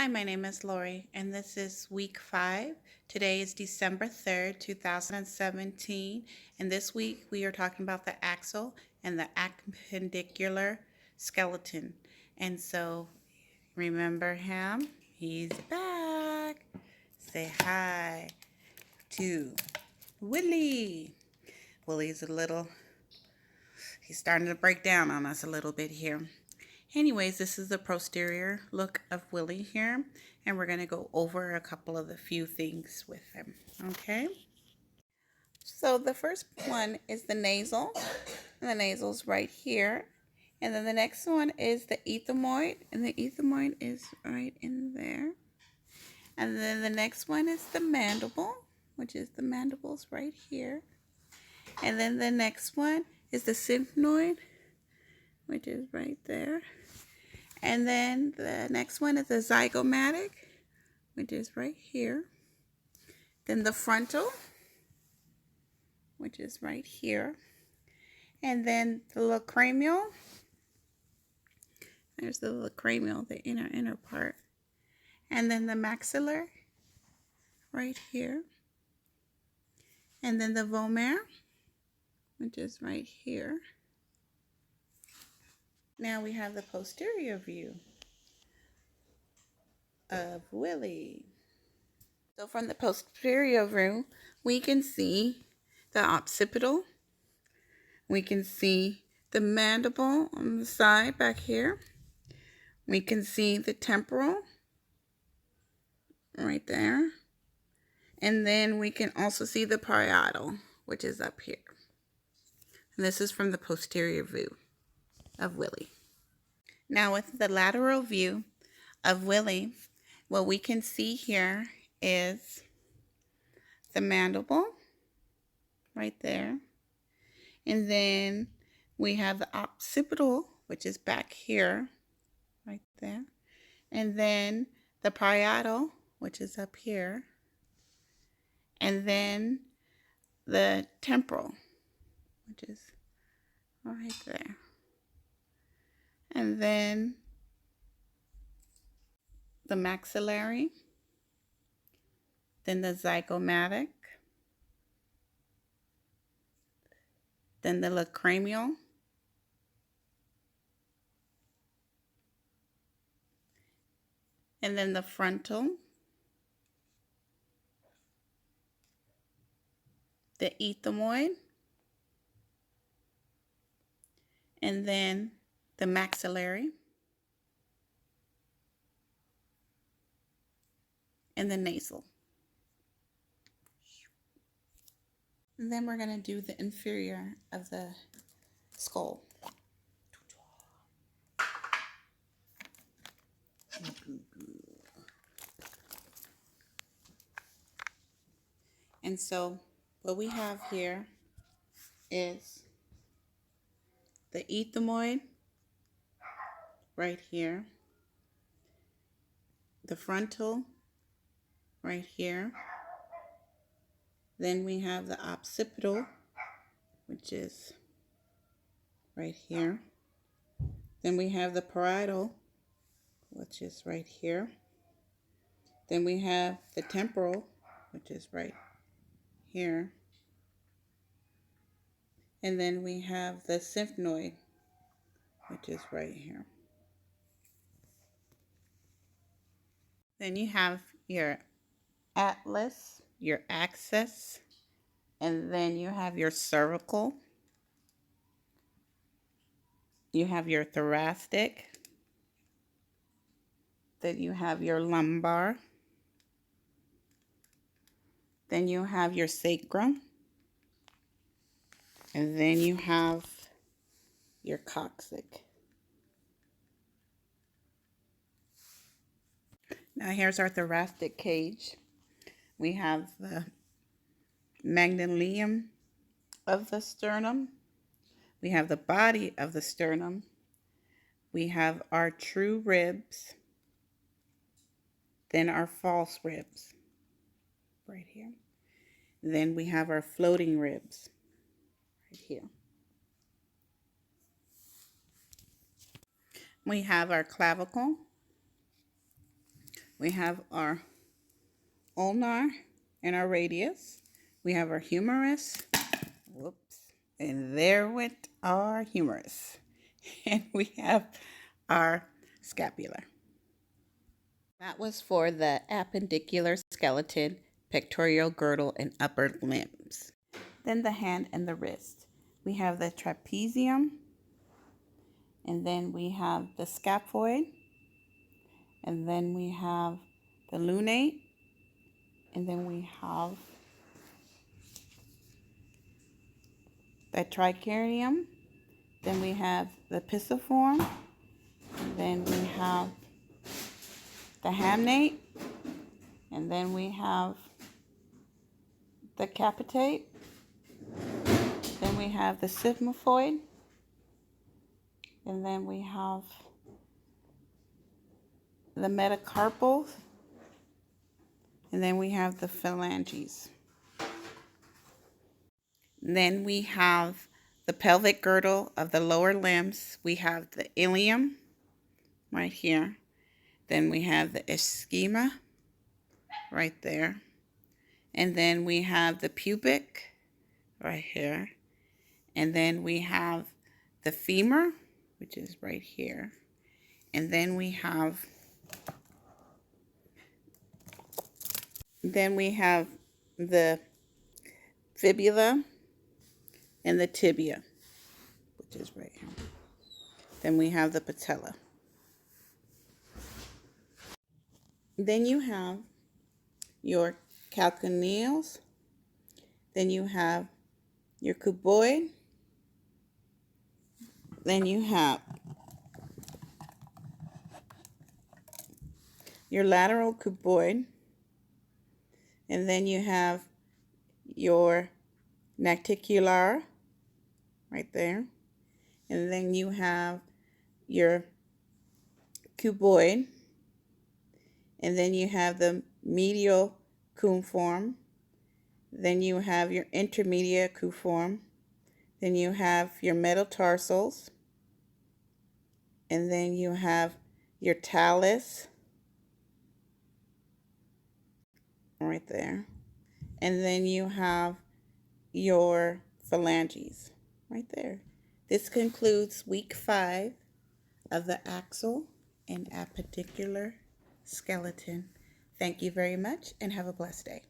Hi, my name is Lori, and this is week 5. Today is December 3rd, 2017, and this week we are talking about the axial and the appendicular skeleton. And so, remember him? He's back. Say hi to Willie. Willie's he's starting to break down on us a little bit here. Anyways, this is the posterior look of Willie here, and we're going to go over a couple of the few things with him, okay? So the first one is the nasal, and the nasal's right here. And then the next one is the ethmoid, and the ethmoid is right in there. And then the next one is the mandible, which is the mandible's right here. And then the next one is the symphoid, which is right there. And then the next one is the zygomatic, which is right here. Then the frontal, which is right here. And then the lacranial. There's the lacranial, the inner part. And then the maxillar, right here. And then the vomer, which is right here. Now we have the posterior view of Willie. So from the posterior view, we can see the occipital. We can see the mandible on the side back here. We can see the temporal right there. And then we can also see the parietal, which is up here. And this is from the posterior view of Willie. Now with the lateral view of Willie, what we can see here is the mandible right there. And then we have the occipital, which is back here, right there. And then the parietal, which is up here. And then the temporal, which is right there. And then the maxillary. Then the zygomatic. Then the lacranial. And then the frontal. The ethmoid. And then the maxillary. And the nasal. And then we're going to do the inferior of the skull. And so what we have here is the ethmoid right here, the frontal right here. Then we have the occipital, which is right here. Then we have the parietal, which is right here. Then we have the temporal, which is right here. And then we have the symphoid, which is right here. Then you have your atlas, your axis, and then you have your cervical. You have your thoracic. Then you have your lumbar. Then you have your sacrum. And then you have your coccyx. Now here's our thoracic cage. We have the magnolium of the sternum. We have the body of the sternum. We have our true ribs. Then our false ribs right here. Then we have our floating ribs right here. We have our clavicle, We have our ulnar and our radius. We have our humerus. Whoops. And there went our humerus. And we have our scapula. That was for the appendicular skeleton, pectoral girdle, and upper limbs. Then the hand and the wrist. We have the trapezium, and then we have the scaphoid, and then we have the lunate, and then we have the tricarium, then we have the pisiform, and then we have the hamnate, and then we have the capitate, then we have the sigmoid, and then we have the metacarpal, and then we have the phalanges. Then we have the pelvic girdle of the lower limbs. We have the ilium right here. Then we have the ischema right there. And then we have the pubic right here. And then we have the femur, which is right here. And then we have the fibula and the tibia, which is right here. Then we have the patella. Then you have your calcaneals. Then you have your cuboid. Then you have your lateral cuboid. And then you have your nauticular right there. And then you have your cuboid. And then you have the medial cuneiform. Then you have your intermediate cuneiform. Then you have your metatarsals. And then you have your talus right there. And then you have your phalanges right there. This concludes week 5 of the axial and appendicular skeleton. Thank you very much and have a blessed day.